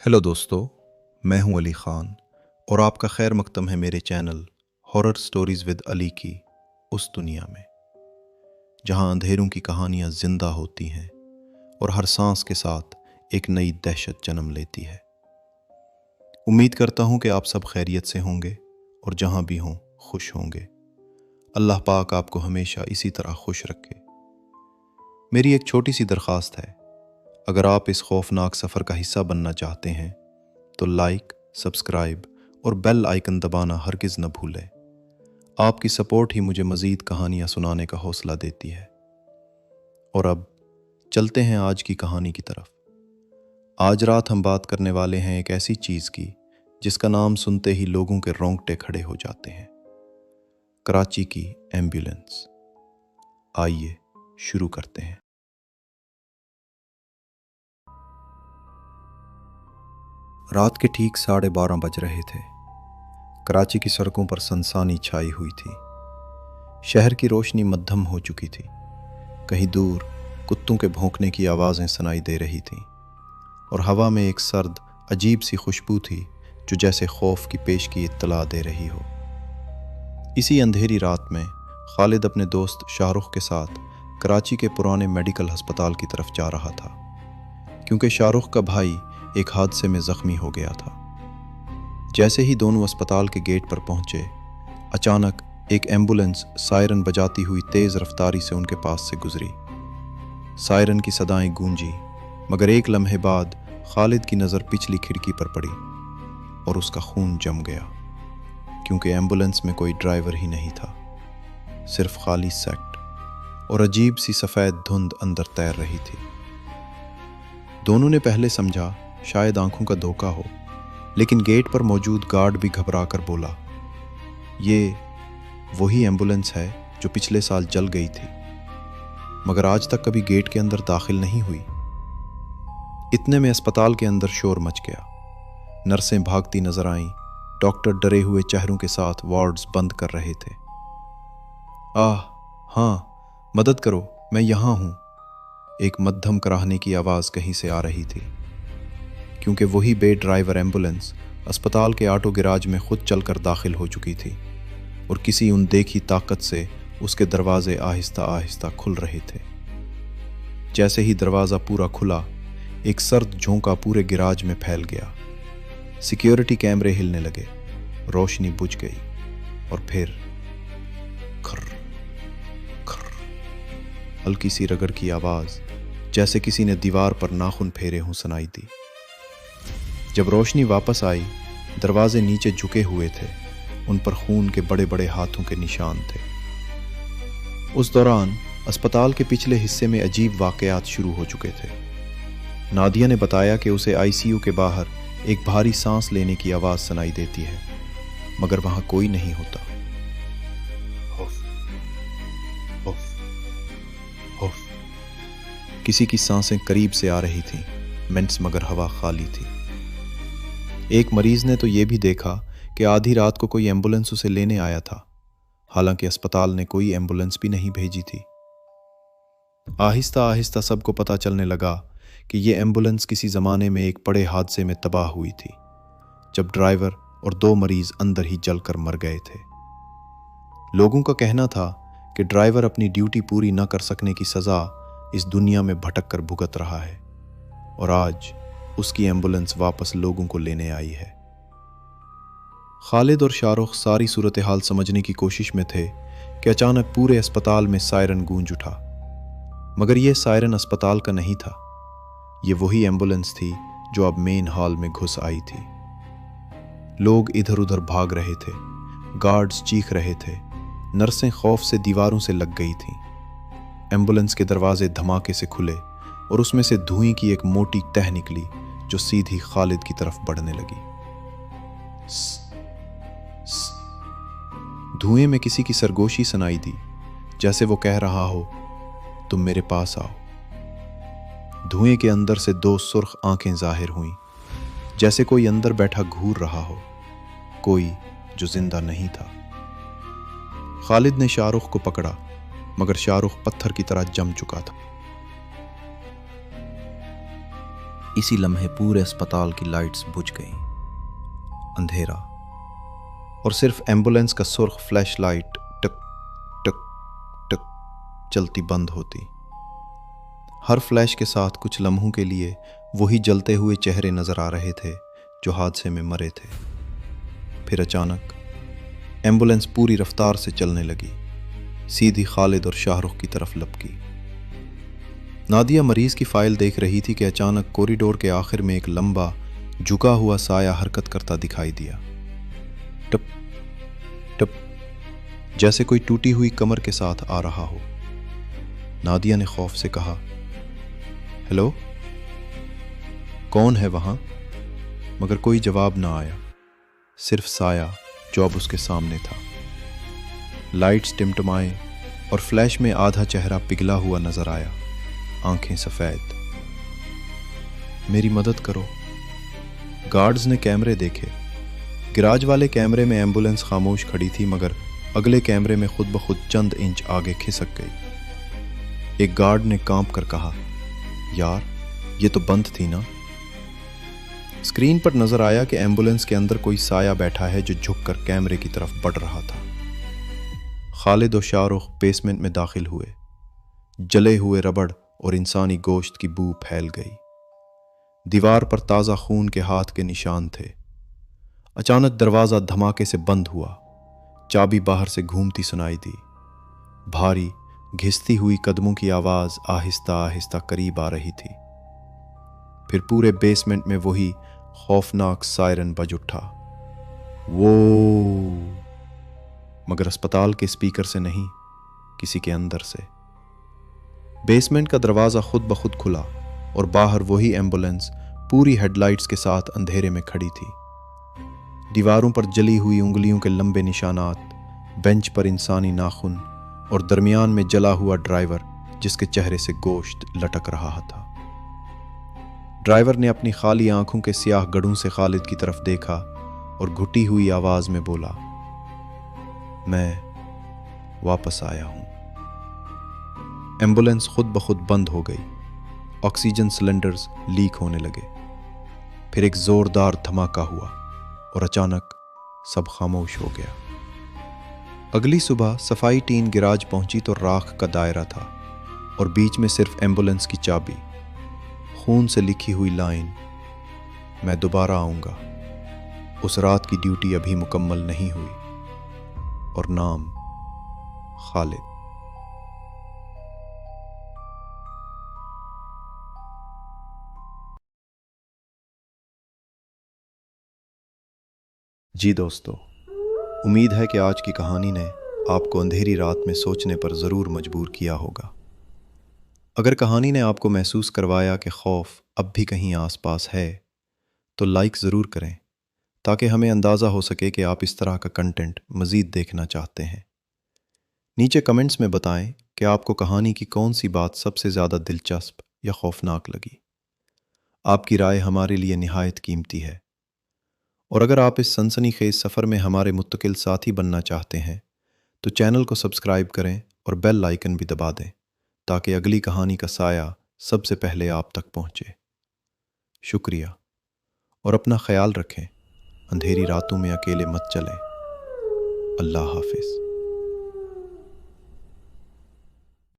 Hello दोस्तों, मैं हूं अली ख़ान और आपका खैर मकदम है मेरे channel horror stories with Ali की उस दुनिया में जहां अंधेरों की कहानियां जिंदा होती हैं और हर सांस के साथ एक नई दहशत जन्म लेती है। उम्मीद करता हूं कि आप सब खैरियत से होंगे और जहां भी हों खुश होंगे। अल्लाह पाक आपको हमेशा इसी तरह खुश रखे। मेरी एक छोटी सी दरख्वास्त है, अगर आप इस खौफनाक सफ़र का हिस्सा बनना चाहते हैं तो लाइक, सब्सक्राइब और बेल आइकन दबाना हरगिज़ न भूलें। आपकी सपोर्ट ही मुझे मज़ीद कहानियाँ सुनाने का हौसला देती है। और अब चलते हैं आज की कहानी की तरफ। आज रात हम बात करने वाले हैं एक ऐसी चीज़ की जिसका नाम सुनते ही लोगों के रोंगटे खड़े हो जाते हैं। कराची की एम्बुलेंस। आइए शुरू करते हैं। रात के ठीक 12:30 बज रहे थे। कराची की सड़कों पर सनसानी छाई हुई थी। शहर की रोशनी मद्धम हो चुकी थी। कहीं दूर कुत्तों के भौंकने की आवाज़ें सुनाई दे रही थीं और हवा में एक सर्द अजीब सी खुशबू थी जो जैसे खौफ की पेश की इत्तला दे रही हो। इसी अंधेरी रात में खालिद अपने दोस्त शाहरुख के साथ कराची के पुराने मेडिकल अस्पताल की तरफ जा रहा था, क्योंकि शाहरुख का भाई एक हादसे में ज़ख्मी हो गया था। जैसे ही दोनों अस्पताल के गेट पर पहुंचे, अचानक एक एम्बुलेंस सायरन बजाती हुई तेज़ रफ्तारी से उनके पास से गुजरी। सायरन की सदाएं गूंजी, मगर एक लम्हे बाद खालिद की नज़र पिछली खिड़की पर पड़ी और उसका खून जम गया, क्योंकि एम्बुलेंस में कोई ड्राइवर ही नहीं था, सिर्फ खाली सेक्ट और अजीब सी सफ़ेद धुंध अंदर तैर रही थी। दोनों ने पहले समझा शायद आंखों का धोखा हो, लेकिन गेट पर मौजूद गार्ड भी घबरा कर बोला, ये वही एम्बुलेंस है जो पिछले साल जल गई थी, मगर आज तक कभी गेट के अंदर दाखिल नहीं हुई। इतने में अस्पताल के अंदर शोर मच गया। नर्सें भागती नजर आईं, डॉक्टर डरे हुए चेहरों के साथ वार्ड्स बंद कर रहे थे। आह हाँ, मदद करो, मैं यहाँ हूँ, एक मध्यम कराहने की आवाज़ कहीं से आ रही थी, क्योंकि वही बे ड्राइवर एम्बुलेंस अस्पताल के ऑटो गैराज में खुद चलकर दाखिल हो चुकी थी और किसी अनदेखी ताकत से उसके दरवाजे आहिस्ता आहिस्ता खुल रहे थे। जैसे ही दरवाज़ा पूरा खुला, एक सर्द झोंका पूरे गैराज में फैल गया। सिक्योरिटी कैमरे हिलने लगे, रोशनी बुझ गई और फिर खर्र खर्र, हल्की सी रगड़ की आवाज़ जैसे किसी ने दीवार पर नाखून फेरे हों सुनाई दी। जब रोशनी वापस आई, दरवाजे नीचे झुके हुए थे, उन पर खून के बड़े बड़े हाथों के निशान थे। उस दौरान अस्पताल के पिछले हिस्से में अजीब वाकयात शुरू हो चुके थे। नादिया ने बताया कि उसे आईसीयू के बाहर एक भारी सांस लेने की आवाज़ सुनाई देती है, मगर वहां कोई नहीं होता। HUF, HUF, HUF. किसी की सांसें करीब से आ रही थीं, मिनट्स मगर हवा खाली थी। एक मरीज ने तो ये भी देखा कि आधी रात को कोई एम्बुलेंस उसे लेने आया था, हालांकि अस्पताल ने कोई एम्बुलेंस भी नहीं भेजी थी। आहिस्ता आहिस्ता सबको पता चलने लगा कि ये एम्बुलेंस किसी ज़माने में एक बड़े हादसे में तबाह हुई थी, जब ड्राइवर और 2 मरीज अंदर ही जलकर मर गए थे। लोगों का कहना था कि ड्राइवर अपनी ड्यूटी पूरी न कर सकने की सज़ा इस दुनिया में भटक कर भुगत रहा है और आज उसकी एम्बुलेंस वापस लोगों को लेने आई है। खालिद और शाहरुख सारी सूरत हाल समझने की कोशिश में थे कि अचानक पूरे अस्पताल में सायरन गूंज उठा, मगर यह सायरन अस्पताल का नहीं था। ये वही एम्बुलेंस थी जो अब मेन हॉल में घुस आई थी। लोग इधर उधर भाग रहे थे, गार्ड्स चीख रहे थे, नर्सें खौफ से दीवारों से लग गई थीं। एम्बुलेंस के दरवाजे धमाके से खुले और उसमें से धुएं की एक मोटी तह निकली जो सीधी खालिद की तरफ बढ़ने लगी। धुएं में किसी की सरगोशी सुनाई दी, जैसे वो कह रहा हो, तुम मेरे पास आओ। धुएं के अंदर से 2 सुर्ख आंखें जाहिर हुईं, जैसे कोई अंदर बैठा घूर रहा हो, कोई जो जिंदा नहीं था। खालिद ने शाहरुख को पकड़ा, मगर शाहरुख पत्थर की तरह जम चुका था। इसी लम्हे पूरे अस्पताल की लाइट्स बुझ गईं। अंधेरा, और सिर्फ एम्बुलेंस का सुर्ख फ्लैश लाइट टक टक टक चलती बंद होती। हर फ्लैश के साथ कुछ लम्हों के लिए वही जलते हुए चेहरे नजर आ रहे थे जो हादसे में मरे थे। फिर अचानक एम्बुलेंस पूरी रफ्तार से चलने लगी, सीधी खालिद और शाहरुख की तरफ लपकी। नादिया मरीज की फाइल देख रही थी कि अचानक कॉरिडोर के आखिर में एक लंबा झुका हुआ साया हरकत करता दिखाई दिया। टप टप, जैसे कोई टूटी हुई कमर के साथ आ रहा हो। नादिया ने खौफ से कहा, हेलो, कौन है वहां? मगर कोई जवाब ना आया, सिर्फ साया जो अब उसके सामने था। लाइट्स टिमटिमाए और फ्लैश में आधा चेहरा पिघला हुआ नजर आया, आंखें सफेद। मेरी मदद करो। गार्ड्स ने कैमरे देखे। गिराज वाले कैमरे में एम्बुलेंस खामोश खड़ी थी, मगर अगले कैमरे में खुद ब खुद चंद इंच आगे खिसक गई। एक गार्ड ने कांप कर कहा, यार ये तो बंद थी ना। स्क्रीन पर नजर आया कि एम्बुलेंस के अंदर कोई साया बैठा है जो झुककर कैमरे की तरफ बढ़ रहा था। खालिद और शाहरुख बेसमेंट में दाखिल हुए। जले हुए रबड़ और इंसानी गोश्त की बू फैल गई। दीवार पर ताज़ा खून के हाथ के निशान थे। अचानक दरवाज़ा धमाके से बंद हुआ। चाबी बाहर से घूमती सुनाई दी। भारी घिसती हुई कदमों की आवाज़ आहिस्ता आहिस्ता करीब आ रही थी। फिर पूरे बेसमेंट में वही खौफनाक सायरन बज उठा, वो। मगर अस्पताल के स्पीकर से नहीं, किसी के अंदर से। बेसमेंट का दरवाज़ा खुद ब खुद खुला और बाहर वही एम्बुलेंस पूरी हेडलाइट्स के साथ अंधेरे में खड़ी थी। दीवारों पर जली हुई उंगलियों के लंबे निशानात, बेंच पर इंसानी नाखून और दरमियान में जला हुआ ड्राइवर जिसके चेहरे से गोश्त लटक रहा था। ड्राइवर ने अपनी खाली आंखों के स्याह गड़ों से खालिद की तरफ देखा और घुटी हुई आवाज में बोला, मैं वापस आया हूं। एम्बुलेंस खुद ब खुद बंद हो गई। ऑक्सीजन सिलेंडर्स लीक होने लगे। फिर एक जोरदार धमाका हुआ और अचानक सब खामोश हो गया। अगली सुबह सफाई टीम गिराज पहुंची तो राख का दायरा था और बीच में सिर्फ एम्बुलेंस की चाबी, खून से लिखी हुई लाइन, मैं दोबारा आऊंगा। उस रात की ड्यूटी अभी मुकम्मल नहीं हुई, और नाम खालिद। जी दोस्तों, उम्मीद है कि आज की कहानी ने आपको अंधेरी रात में सोचने पर ज़रूर मजबूर किया होगा। अगर कहानी ने आपको महसूस करवाया कि खौफ अब भी कहीं आसपास है, तो लाइक ज़रूर करें ताकि हमें अंदाज़ा हो सके कि आप इस तरह का कंटेंट मज़ीद देखना चाहते हैं। नीचे कमेंट्स में बताएं कि आपको कहानी की कौन सी बात सबसे ज़्यादा दिलचस्प या खौफनाक लगी। आपकी राय हमारे लिए निहायत कीमती है। और अगर आप इस सनसनीखेज सफ़र में हमारे मुत्तकिल साथी बनना चाहते हैं तो चैनल को सब्सक्राइब करें और बेल आइकन भी दबा दें ताकि अगली कहानी का साया सबसे पहले आप तक पहुंचे। शुक्रिया, और अपना ख्याल रखें। अंधेरी रातों में अकेले मत चलें। अल्लाह हाफिज़।